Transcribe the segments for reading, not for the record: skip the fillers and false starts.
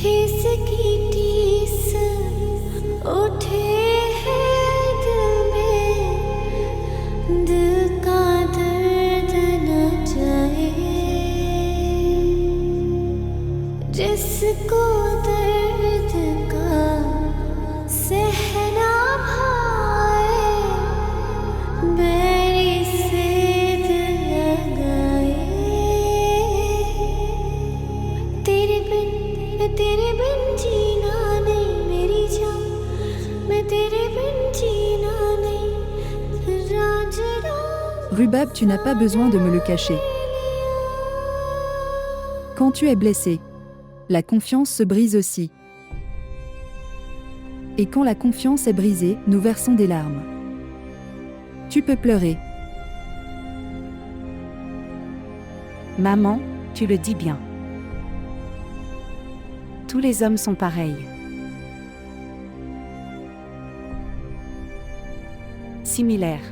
ठेस की टीस उठे है दिल में, दिल का दर्द न जाए। जिसको दर्द का सहना भाए, बैरी से दिल लगाए। तेरे बिन जीना नहीं मेरी जान, मैं तेरे बिन जीना नहीं Rajhara. Rubab, tu n'as pas besoin de me le cacher. Quand tu es blessé, la confiance se brise aussi. Et quand la confiance est brisée, nous versons des larmes. Tu peux pleurer. Maman, tu le dis bien. Tous les hommes sont pareils. Similaires.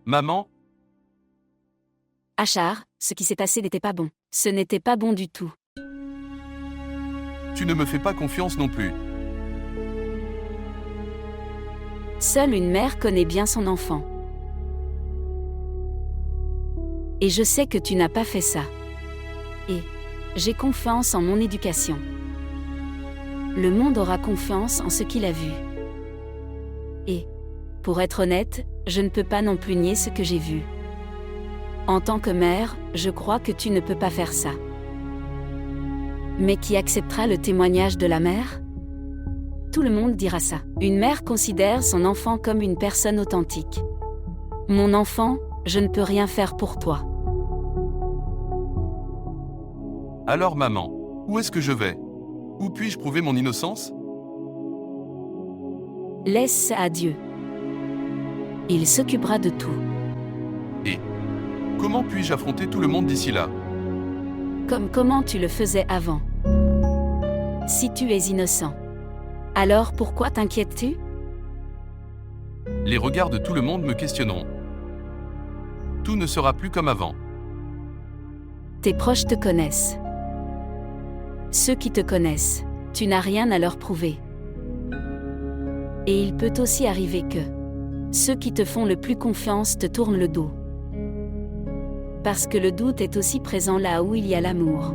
Maman, Achar, ce qui s'est passé n'était pas bon. Ce n'était pas bon du tout. tu ne me fais pas confiance non plus. Seule une mère connaît bien son enfant. Et je sais que tu n'as pas fait ça. Et j'ai confiance en mon éducation. Le monde aura confiance en ce qu'il a vu. Et, pour être honnête, je ne peux pas non plus nier ce que j'ai vu. En tant que mère, je crois que tu ne peux pas faire ça. Mais qui acceptera le témoignage de la mère ? Tout le monde dira ça. Une mère considère son enfant comme une personne authentique. Mon enfant, je ne peux rien faire pour toi. Alors maman, où est-ce que je vais? Où puis-je prouver mon innocence? Laisse ça à Dieu. Il s'occupera de tout. Et comment puis-je affronter tout le monde d'ici là? Comme comment tu le faisais avant. Si tu es innocent, alors pourquoi t'inquiètes-tu ? Les regards de tout le monde me questionneront. Tout ne sera plus comme avant. Tes proches te connaissent. Ceux qui te connaissent, tu n'as rien à leur prouver. Et il peut aussi arriver que ceux qui te font le plus confiance te tournent le dos. Parce que le doute est aussi présent là où il y a l'amour.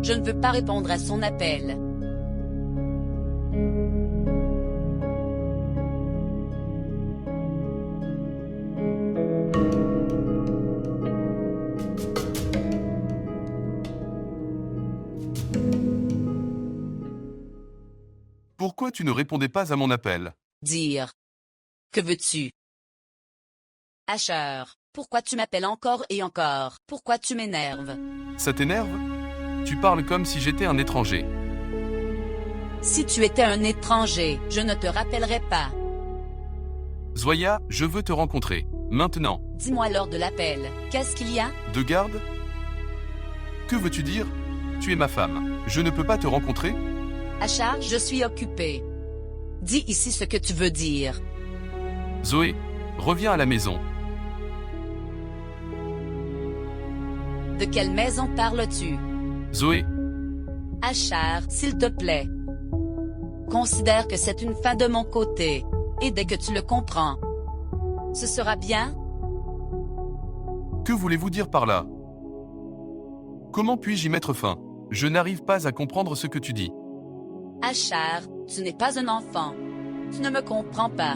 Je ne veux pas répondre à son appel. Pourquoi tu ne répondais pas à mon appel? Dire. Que veux-tu? Achar, pourquoi tu m'appelles encore et encore? Pourquoi tu m'énerves? Ça t'énerve? Tu parles comme si j'étais un étranger. Si tu étais un étranger, je ne te rappellerais pas. Zoya, je veux te rencontrer. Maintenant. Dis-moi lors de l'appel, qu'est-ce qu'il y a? De garde? Que veux-tu dire? Tu es ma femme. Je ne peux pas te rencontrer? Achar, je suis occupé. Dis ici ce que tu veux dire. Zoé, reviens à la maison. De quelle maison parles-tu? Zoé, Achar, s'il te plaît. Considère que c'est une fin de mon côté. Et dès que tu le comprends, ce sera bien? que voulez-vous dire par là? Comment puis-je y mettre fin? Je n'arrive pas à comprendre ce que tu dis. Achar, tu n'es pas un enfant. Tu ne me comprends pas.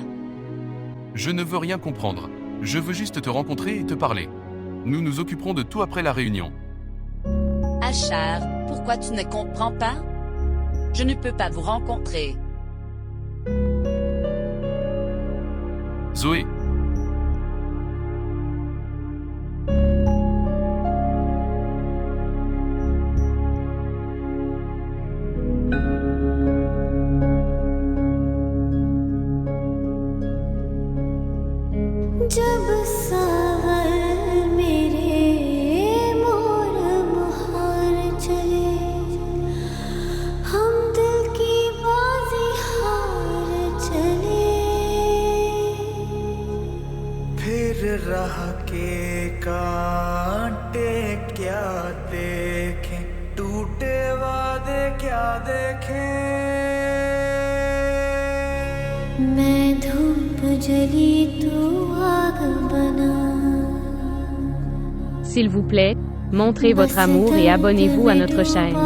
Je ne veux rien comprendre. Je veux juste te rencontrer et te parler. Nous nous occuperons de tout après la réunion. Achar, pourquoi tu ne comprends pas? Je ne peux pas vous rencontrer. Zoé. जब सावर मेरे मोर मुहार चले, हम दिल की बाजी हार चले। फिर राह के कांटे क्या देखें, टूटे वादे क्या देखें। मैं धूप जली तू आग बना। S'il vous plaît, montrez votre amour et abonnez-vous à notre chaîne.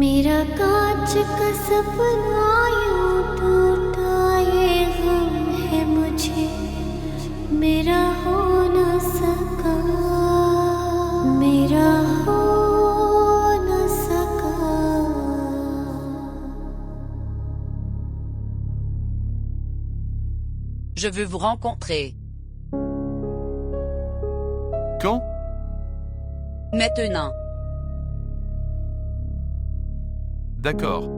मेरा कांच का सपना यूं टूटा, ये गम है मुझे मेरा हो न सका, मेरा हो न सका। Je veux vous rencontrer. Quand? Maintenant. D'accord.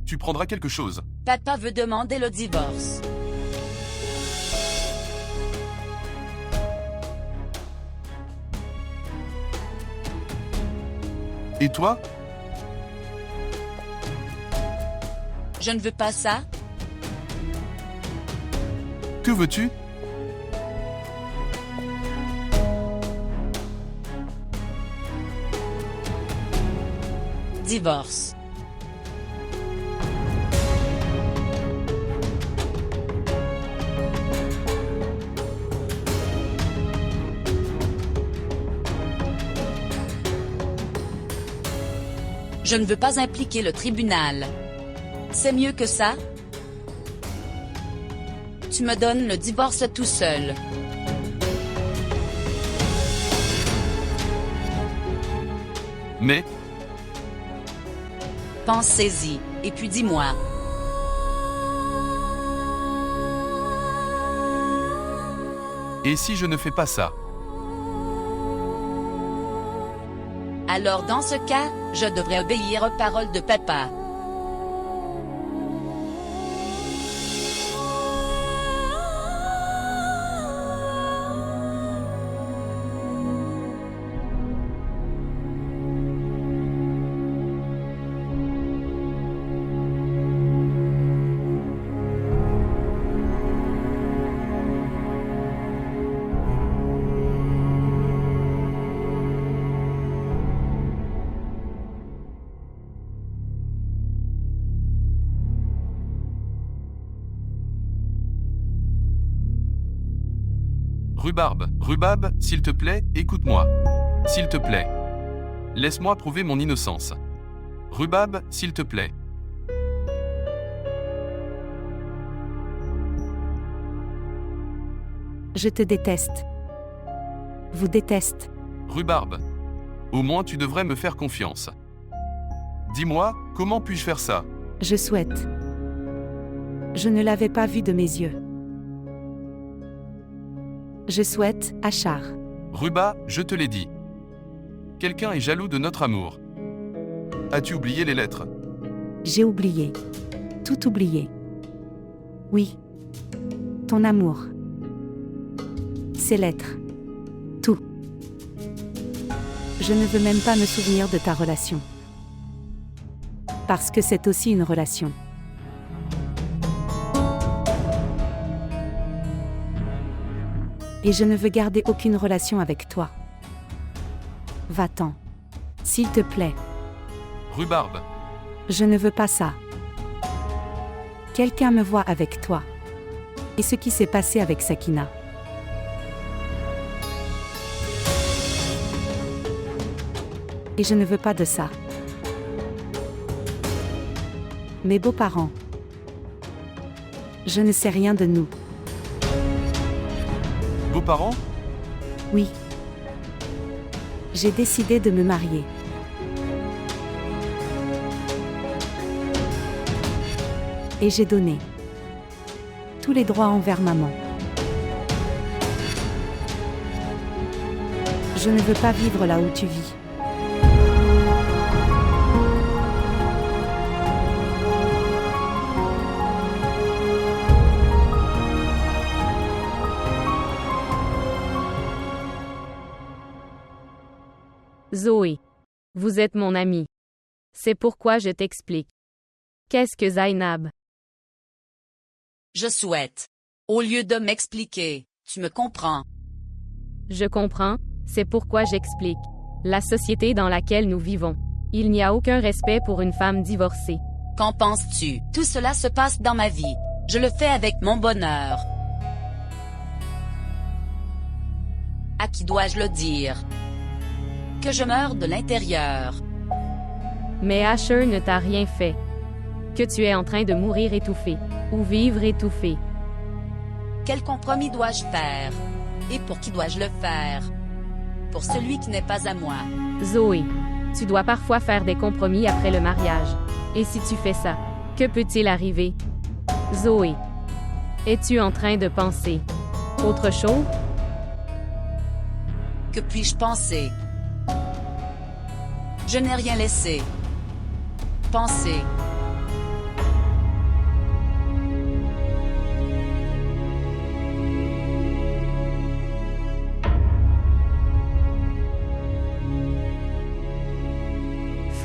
Tu prendras quelque chose. Papa veut demander le divorce. Et toi? Je ne veux pas ça. Que veux-tu? Divorce. Je ne veux pas impliquer le tribunal. C'est mieux que ça? Tu me donnes le divorce tout seul. Mais, Pensez-y, et puis dis-moi. et si je ne fais pas ça? Alors dans ce cas, je devrais obéir aux paroles de papa. Rhubarbe, s'il te plaît, écoute-moi. S'il te plaît. Laisse-moi prouver mon innocence. Rhubarbe, s'il te plaît. Je te déteste. Vous déteste. Rhubarbe. Au moins tu devrais me faire confiance. Dis-moi, comment puis-je faire ça? Je souhaite. Je ne l'avais pas vu de mes yeux. Je souhaite, Achar. Ruba, je te l'ai dit. Quelqu'un est jaloux de notre amour. As-tu oublié les lettres? J'ai oublié. Tout oublié. Oui. Ton amour. Ces lettres. Tout. Je ne veux même pas me souvenir de ta relation. Parce que c'est aussi une relation. Et je ne veux garder aucune relation avec toi. Va-t'en. S'il te plaît. Rhubarbe. Je ne veux pas ça. Quelqu'un me voit avec toi. Et ce qui s'est passé avec Sakina. Et je ne veux pas de ça. Mes beaux-parents. Je ne sais rien de nous. Beaux-parents? Oui. J'ai décidé de me marier. Et j'ai donné tous les droits envers maman. Je ne veux pas vivre là où tu vis. Zoé. Vous êtes mon amie. C'est pourquoi je t'explique. Qu'est-ce que Zainab? Je souhaite. Au lieu de m'expliquer, tu me comprends. Je comprends, c'est pourquoi j'explique. La société dans laquelle nous vivons. Il n'y a aucun respect pour une femme divorcée. Qu'en penses-tu? Tout cela se passe dans ma vie. Je le fais avec mon bonheur. À qui dois-je le dire? Que je meurs de l'intérieur. Mais Asher ne t'a rien fait. Que tu es en train de mourir étouffé. Ou vivre étouffé. Quel compromis dois-je faire? Et pour qui dois-je le faire? Pour celui qui n'est pas à moi. Zoé. Tu dois parfois faire des compromis après le mariage. Et si tu fais ça, que peut-il arriver? Zoé. Es-tu en train de penser autre chose? Que puis-je penser? Je n'ai rien laissé penser.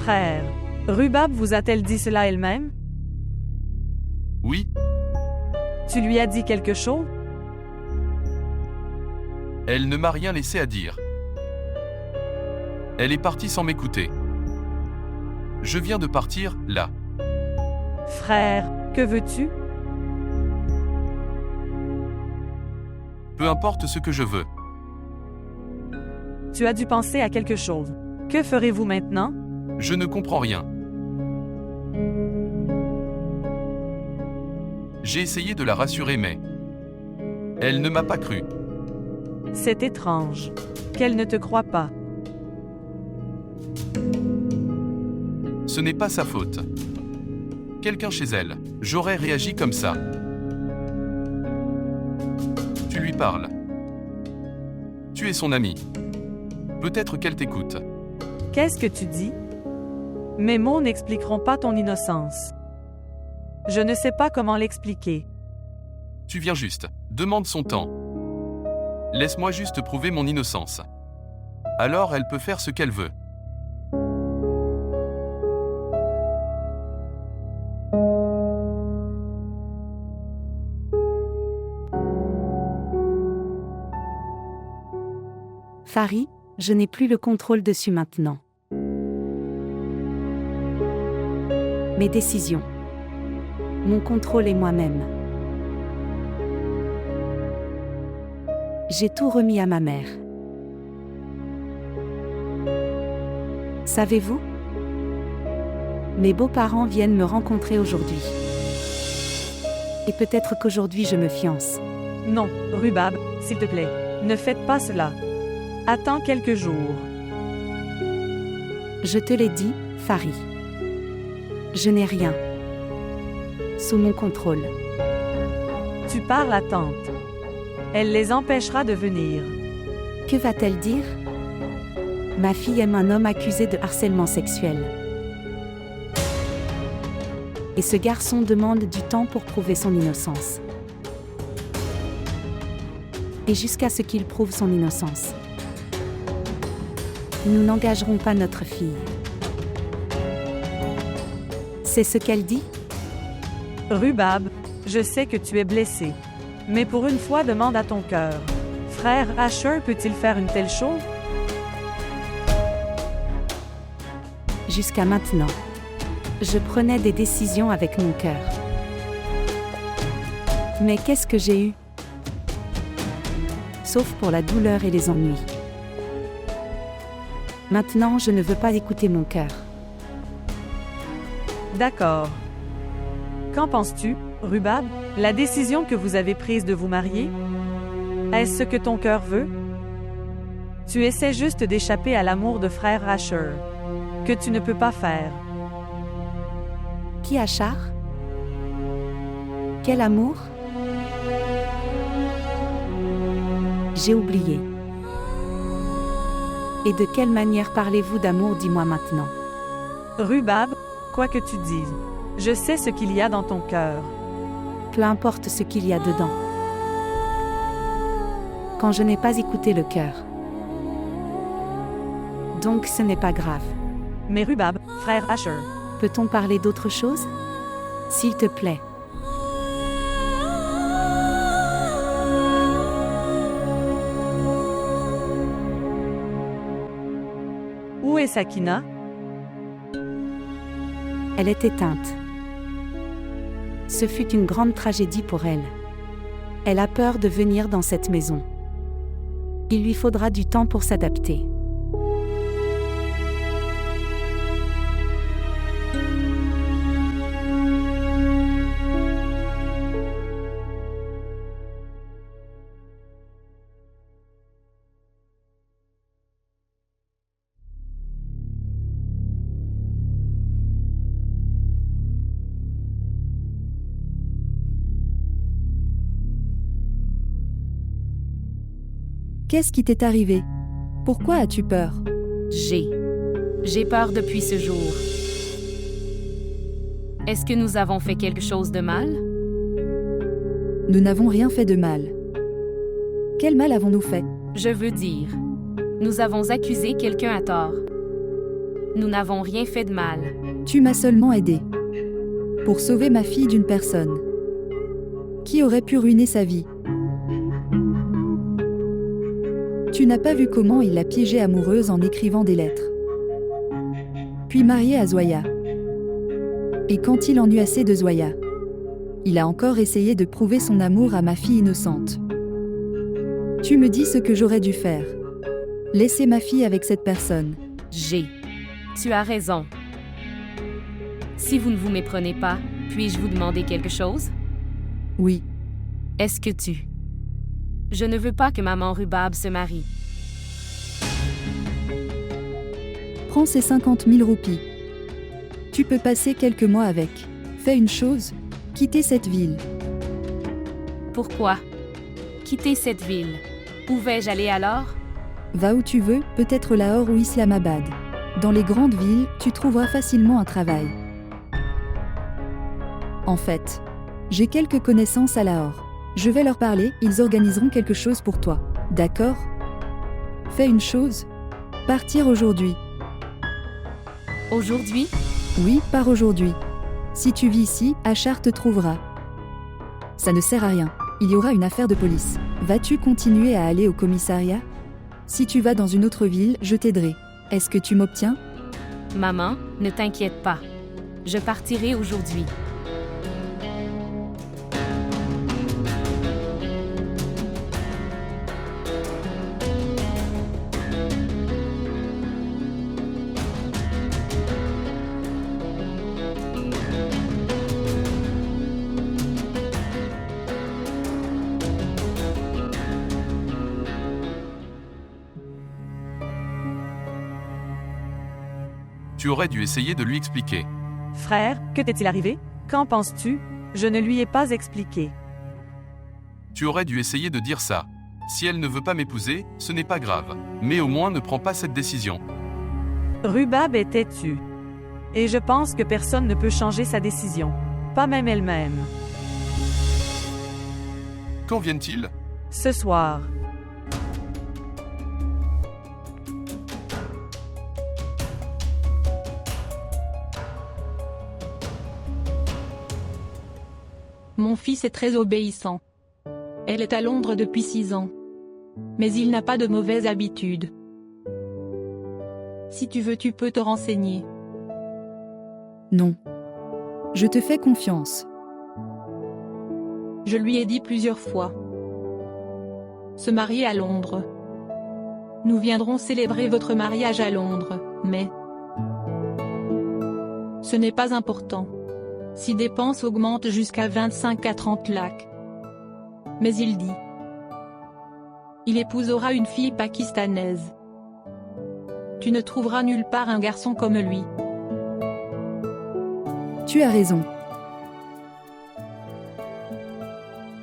Frère, Rhubarbe vous a-t-elle dit cela elle-même? Oui, Tu lui as dit quelque chose? elle ne m'a rien laissé à dire. Elle est partie sans m'écouter. Je viens de partir, là. Frère, que veux-tu? Peu importe ce que je veux. Tu as dû penser à quelque chose. Que ferez-vous maintenant? Je ne comprends rien. J'ai essayé de la rassurer mais... elle ne m'a pas cru. C'est étrange. Qu'elle ne te croit pas. Ce n'est pas sa faute. Quelqu'un chez elle. J'aurais réagi comme ça. Tu lui parles. Tu es son ami. Peut-être qu'elle t'écoute. Qu'est-ce que tu dis? Mes mots n'expliqueront pas ton innocence. Je ne sais pas comment l'expliquer. Tu viens juste. Demande son temps. Laisse-moi juste prouver mon innocence. Alors elle peut faire ce qu'elle veut. Farid, je n'ai plus le contrôle dessus maintenant. Mes décisions. Mon contrôle est moi-même. J'ai tout remis à ma mère. Savez-vous? Mes beaux-parents viennent me rencontrer aujourd'hui. Et peut-être qu'aujourd'hui je me fiance. Non, Rhubarbe, s'il te plaît, ne faites pas cela. Attends quelques jours. Je te l'ai dit, Farid. Je n'ai rien sous mon contrôle. Tu parles à tante. Elle les empêchera de venir. Que va-t-elle dire? Ma fille aime un homme accusé de harcèlement sexuel. Et ce garçon demande du temps pour prouver son innocence. Et jusqu'à ce qu'il prouve son innocence, nous n'engagerons pas notre fille. C'est ce qu'elle dit? Rhubarbe, je sais que tu es blessé. Mais pour une fois, demande à ton cœur. Frère Asher peut-il faire une telle chose? Jusqu'à maintenant, je prenais des décisions avec mon cœur. Mais qu'est-ce que j'ai eu? Sauf pour la douleur et les ennuis. Maintenant, je ne veux pas écouter mon cœur. D'accord. Qu'en penses-tu, Rubab? La décision que vous avez prise de vous marier? Est-ce ce que ton cœur veut? Tu essaies juste d'échapper à l'amour de frère Asher, que tu ne peux pas faire. Qui Achar? Quel amour? J'ai oublié. Et de quelle manière parlez-vous d'amour, dis-moi maintenant. Rubab, quoi que tu dises, je sais ce qu'il y a dans ton cœur. Peu importe ce qu'il y a dedans. Quand je n'ai pas écouté le cœur. Donc ce n'est pas grave. Mais Rubab, frère Asher, Peut-on parler d'autre chose? S'il te plaît. où est Sakina? Elle est éteinte. Ce fut une grande tragédie pour elle. Elle a peur de venir dans cette maison. Il lui faudra du temps pour s'adapter. Qu'est-ce qui t'est arrivé? Pourquoi as-tu peur? J'ai peur depuis ce jour. Est-ce que nous avons fait quelque chose de mal? Nous n'avons rien fait de mal. Quel mal avons-nous fait? Je veux dire, nous avons accusé quelqu'un à tort. Nous n'avons rien fait de mal. Tu m'as seulement aidé. Pour sauver ma fille d'une personne. Qui aurait pu ruiner sa vie? Tu n'as pas vu comment il l'a piégée amoureuse en écrivant des lettres. Puis marié à Zoya. Et quand il en eut assez de Zoya, il a encore essayé de prouver son amour à ma fille innocente. Tu me dis ce que j'aurais dû faire. Laisser ma fille avec cette personne. Tu as raison. Si vous ne vous méprenez pas, puis-je vous demander quelque chose? Oui. Est-ce que Je ne veux pas que maman Rubab se marie. Prends ces 50 000 roupies. Tu peux passer quelques mois avec. Fais une chose, quitter cette ville. Pourquoi? Quitter cette ville. Où vais-je aller alors? Va où tu veux, peut-être Lahore ou Islamabad. Dans les grandes villes, tu trouveras facilement un travail. En fait, j'ai quelques connaissances à Lahore. Je vais leur parler, ils organiseront quelque chose pour toi. D'accord? Fais une chose. Partir aujourd'hui. Aujourd'hui? Oui, par aujourd'hui. Si tu vis ici, Achar te trouvera. Ça ne sert à rien. Il y aura une affaire de police. Vas-tu continuer à aller au commissariat? Si tu vas dans une autre ville, je t'aiderai. Est-ce que tu m'obtiens? Maman, ne t'inquiète pas. Je partirai aujourd'hui. Tu aurais dû essayer de lui expliquer. Frère, que t'est-il arrivé? Qu'en penses-tu? Je ne lui ai pas expliqué. Tu aurais dû essayer de dire ça. Si elle ne veut pas m'épouser, ce n'est pas grave. Mais au moins ne prends pas cette décision. Rubab est têtue. Et je pense que personne ne peut changer sa décision. Pas même elle-même. Quand viennent-ils? Ce soir. Mon fils est très obéissant. Elle est à Londres depuis 6 ans. Mais il n'a pas de mauvaises habitudes. Si tu veux, tu peux te renseigner. Non. Je te fais confiance. Je lui ai dit plusieurs fois. Se marier à Londres. Nous viendrons célébrer votre mariage à Londres, mais ce n'est pas important. Si dépenses augmentent jusqu'à 25 à 30 lakhs. Mais il dit. Il épousera une fille pakistanaise. Tu ne trouveras nulle part un garçon comme lui. Tu as raison.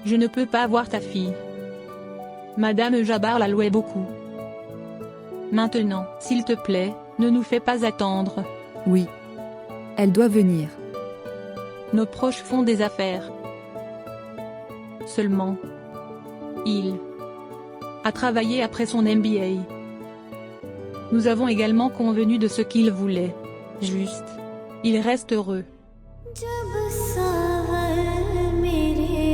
Je ne peux pas avoir ta fille. Madame Jabbar la louait beaucoup. Maintenant, s'il te plaît, ne nous fais pas attendre. Oui. Elle doit venir. Nos proches font des affaires. Seulement, il a travaillé après son MBA. Nous avons également convenu de ce qu'il voulait. Juste, il reste heureux. जब सावर मेरे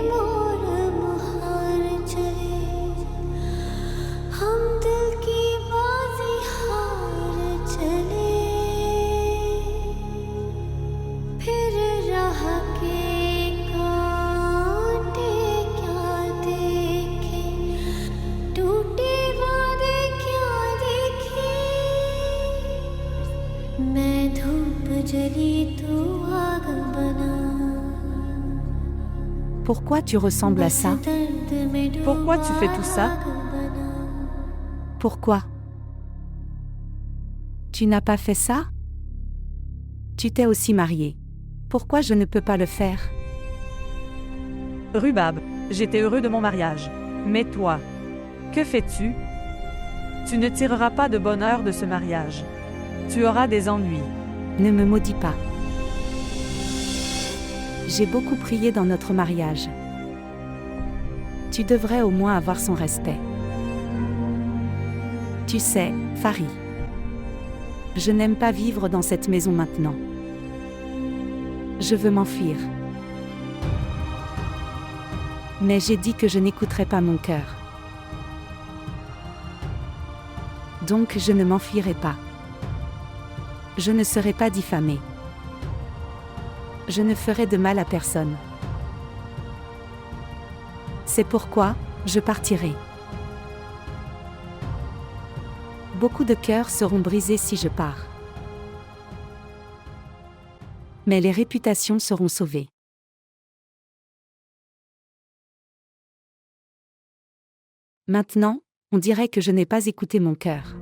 मोर मुहार चले हम दिल की बाजी हार चले फिर राह के कांटे क्या देखे टूटे वादे क्या देखे मैं धूप जली तो आग बना Pourquoi tu ressembles à ça? Pourquoi tu fais tout ça? Pourquoi? Tu n'as pas fait ça? Tu t'es aussi marié. Pourquoi je ne peux pas le faire? Rubab, j'étais heureux de mon mariage. Mais toi, que fais-tu? Tu ne tireras pas de bonheur de ce mariage. Tu auras des ennuis. Ne me maudis pas. J'ai beaucoup prié dans notre mariage. Tu devrais au moins avoir son respect. Tu sais, Farid, je n'aime pas vivre dans cette maison maintenant. Je veux m'enfuir. Mais j'ai dit que je n'écouterais pas mon cœur. Donc je ne m'enfuirai pas. Je ne serai pas diffamée. Je ne ferai de mal à personne. C'est pourquoi je partirai. Beaucoup de cœurs seront brisés si je pars. Mais les réputations seront sauvées. Maintenant, on dirait que je n'ai pas écouté mon cœur.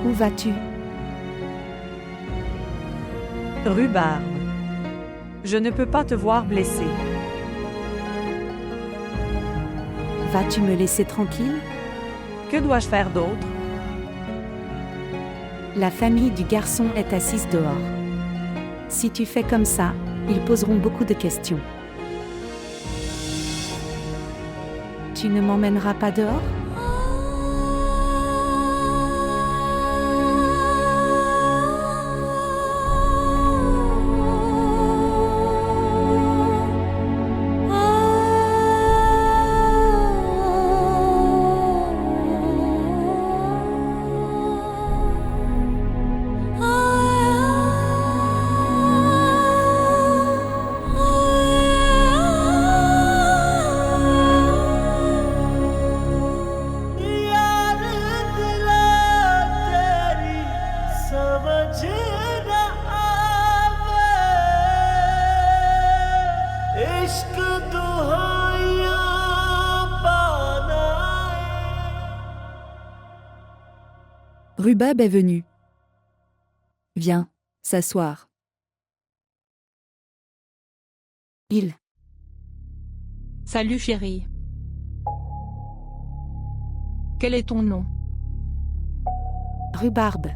Où vas-tu? Rhubarbe. Je ne peux pas te voir blessé. Vas-tu me laisser tranquille? Que dois-je faire d'autre? La famille du garçon est assise dehors. Si tu fais comme ça, ils poseront beaucoup de questions. Tu ne m'emmèneras pas dehors? Rubab est venu. Viens, s'asseoir. Il. Salut chérie. Quel est ton nom? Rhubarbe.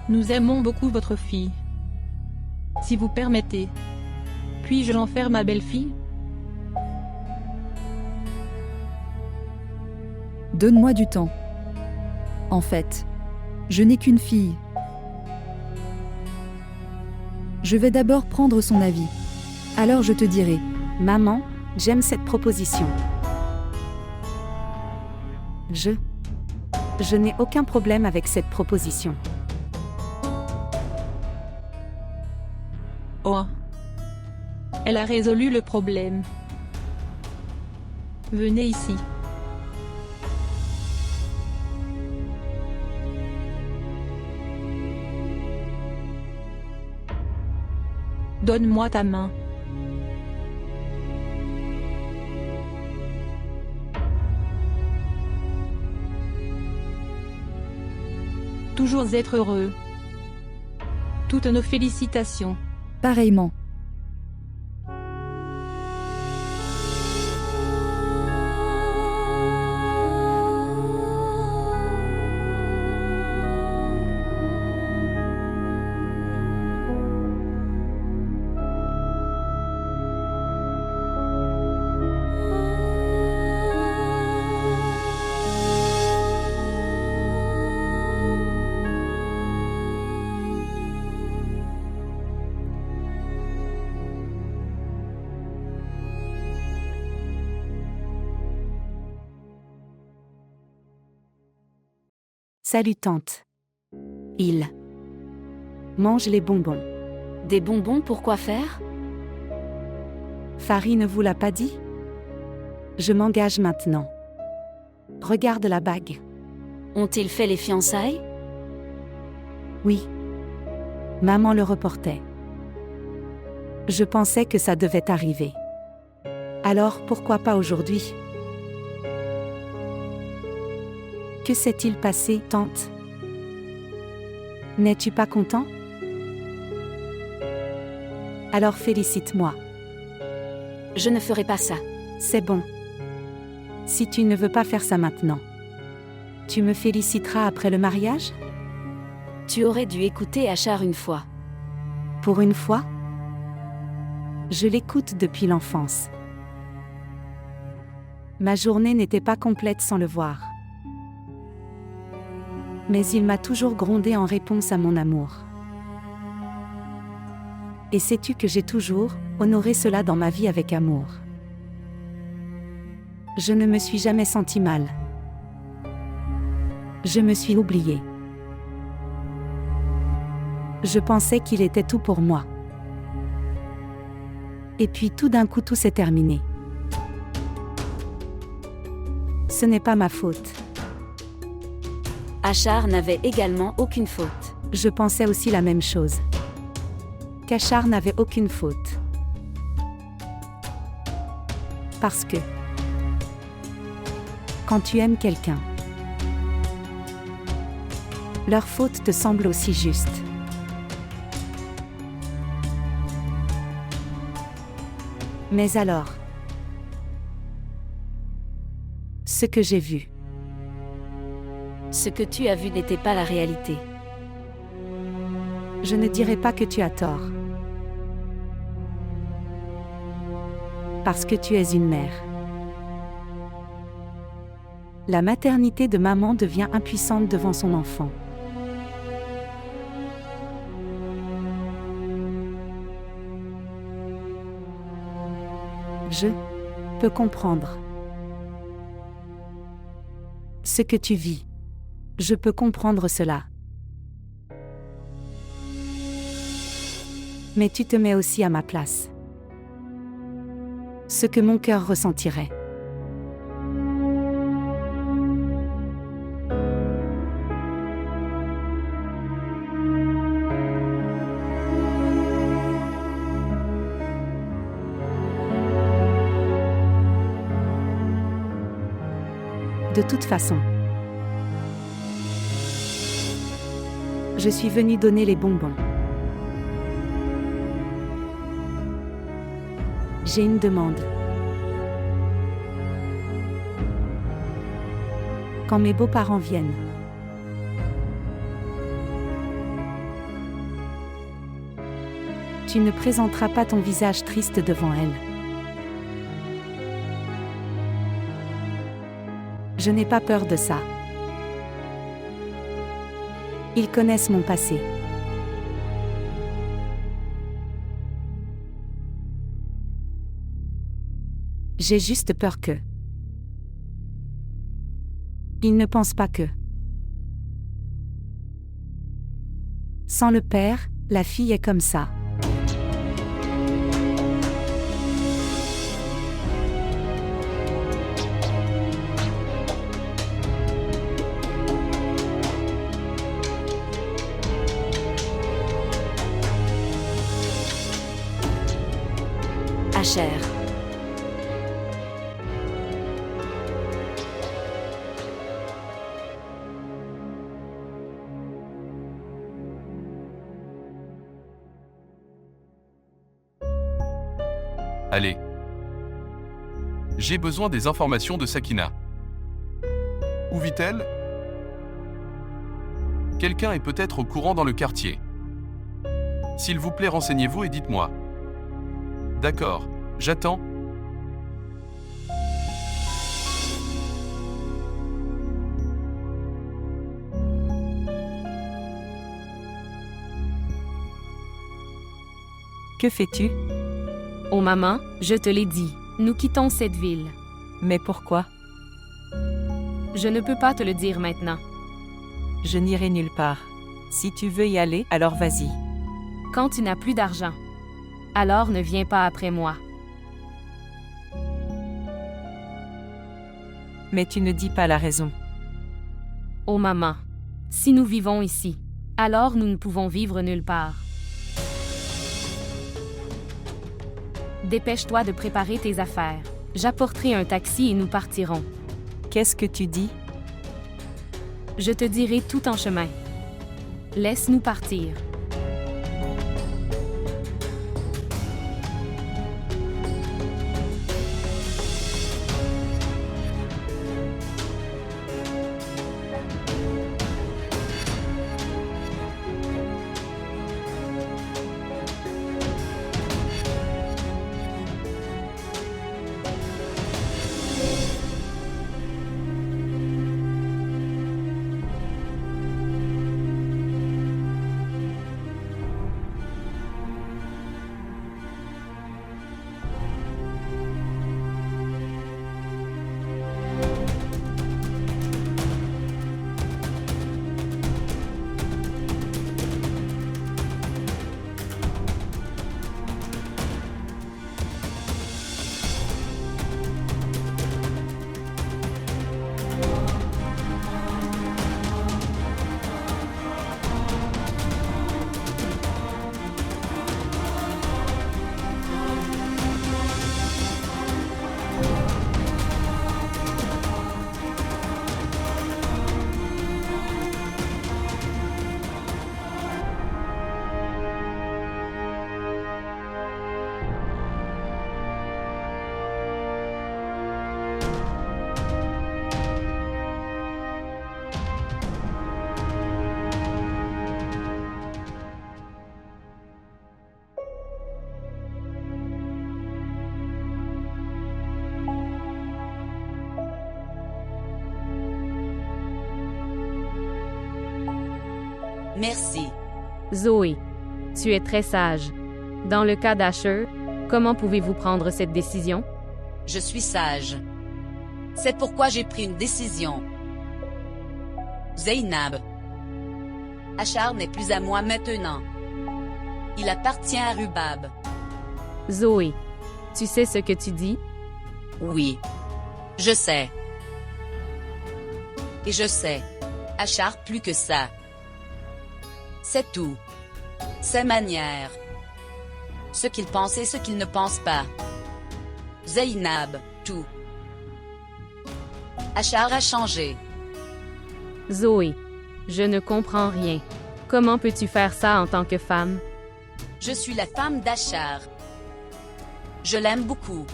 Nous aimons beaucoup votre fille. Si vous permettez, puis-je en faire ma belle-fille? Donne-moi du temps. En fait, je n'ai qu'une fille. Je vais d'abord prendre son avis. Alors je te dirai. Maman, j'aime cette proposition. Je n'ai aucun problème avec cette proposition. Oh. Elle a résolu le problème. Venez ici. Donne-moi ta main. Toujours être heureux. Toutes nos félicitations. Pareillement. Salut tante. Il mange les bonbons. Des bonbons pour quoi faire? Farid ne vous l'a pas dit? Je m'engage maintenant. Regarde la bague. Ont-ils fait les fiançailles? Oui. Maman le reportait. Je pensais que ça devait arriver. Alors pourquoi pas aujourd'hui? Que s'est-il passé, tante? N'es-tu pas content? Alors félicite-moi. Je ne ferai pas ça. C'est bon. Si tu ne veux pas faire ça maintenant, tu me féliciteras après le mariage? Tu aurais dû écouter Achar une fois. Pour une fois? Je l'écoute depuis l'enfance. Ma journée n'était pas complète sans le voir. Mais il m'a toujours grondé en réponse à mon amour. Et sais-tu que j'ai toujours honoré cela dans ma vie avec amour. Je ne me suis jamais senti mal. Je me suis oubliée. Je pensais qu'il était tout pour moi. Et puis tout d'un coup tout s'est terminé. Ce n'est pas ma faute. Achar n'avait également aucune faute. Je pensais aussi la même chose. Qu'Achar n'avait aucune faute. Parce que quand tu aimes quelqu'un, leur faute te semble aussi juste. Mais alors, ce que j'ai vu, ce que tu as vu n'était pas la réalité. Je ne dirai pas que tu as tort. Parce que tu es une mère. La maternité de maman devient impuissante devant son enfant. Je peux comprendre ce que tu vis. Je peux comprendre cela. Mais tu te mets aussi à ma place. Ce que mon cœur ressentirait. De toute façon, je suis venue donner les bonbons. J'ai une demande. Quand mes beaux-parents viennent, tu ne présenteras pas ton visage triste devant elles. Je n'ai pas peur de ça. Ils connaissent mon passé. J'ai juste peur que... Il ne pense pas que... Sans le père, la fille est comme ça. Asher. Allez. J'ai besoin des informations de Sakina. Où vit-elle? Quelqu'un est peut-être au courant dans le quartier. S'il vous plaît, renseignez-vous et dites-moi. D'accord, j'attends. Que fais-tu? Oh maman, je te l'ai dit, nous quittons cette ville. Mais pourquoi? Je ne peux pas te le dire maintenant. Je n'irai nulle part. Si tu veux y aller, alors vas-y. Quand tu n'as plus d'argent, alors ne viens pas après moi. Mais tu ne dis pas la raison. Oh maman, si nous vivons ici, alors nous ne pouvons vivre nulle part. Dépêche-toi de préparer tes affaires. J'apporterai un taxi et nous partirons. Qu'est-ce que tu dis? Je te dirai tout en chemin. Laisse-nous partir. Merci. Zoé, tu es très sage. Dans le cas d'Asher, comment pouvez-vous prendre cette décision? Je suis sage. C'est pourquoi j'ai pris une décision. Zainab. Asher n'est plus à moi maintenant. Il appartient à Rubab. Zoé, tu sais ce que tu dis? Oui. Je sais. Et je sais. Asher plus que ça. C'est tout. Ses manières. Ce qu'il pense et ce qu'il ne pense pas. Zainab, tout. Asher a changé. Zoé, je ne comprends rien. Comment peux-tu faire ça en tant que femme? Je suis la femme d'Asher. Je l'aime beaucoup.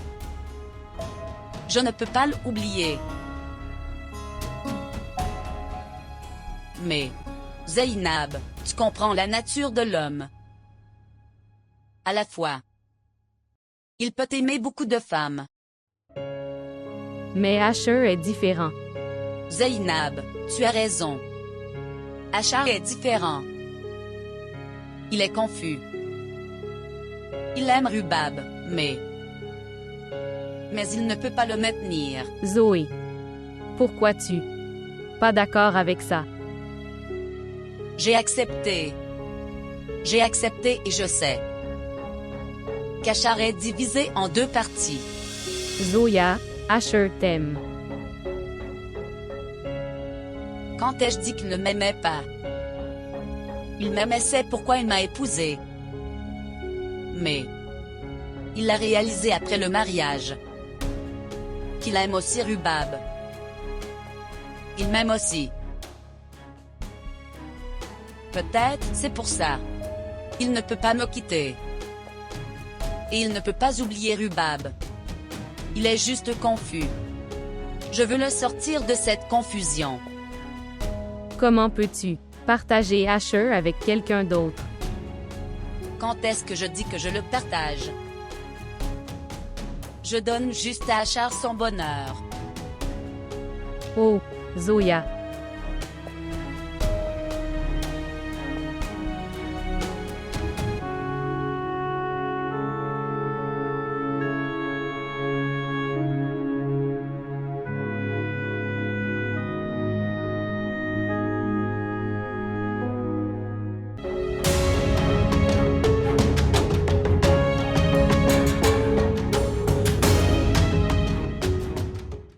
Je ne peux pas l'oublier. Mais, Zainab, tu comprends la nature de l'homme. À la fois. Il peut aimer beaucoup de femmes. Mais Asher est différent. Zainab, tu as raison. Asher est différent. Il est confus. Il aime Rubab, mais... Mais il ne peut pas le maintenir. Zoé. Pourquoi tu? Pas d'accord avec ça. J'ai accepté. J'ai accepté et je sais qu'Achar est divisé en 2 parties. Zoya, Asher t'aime. Quand ai-je dit qu'il ne m'aimait pas? Il m'aimait, c'est pourquoi il m'a épousée. Mais il l'a réalisé après le mariage. Qu'il aime aussi Rubab. Il m'aime aussi. Peut-être, c'est pour ça. Il ne peut pas me quitter. Et il ne peut pas oublier Rubab. Il est juste confus. Je veux le sortir de cette confusion. Comment peux-tu partager Asher avec quelqu'un d'autre? Quand est-ce que je dis que je le partage? Je donne juste à Achar son bonheur. Oh, Zoya.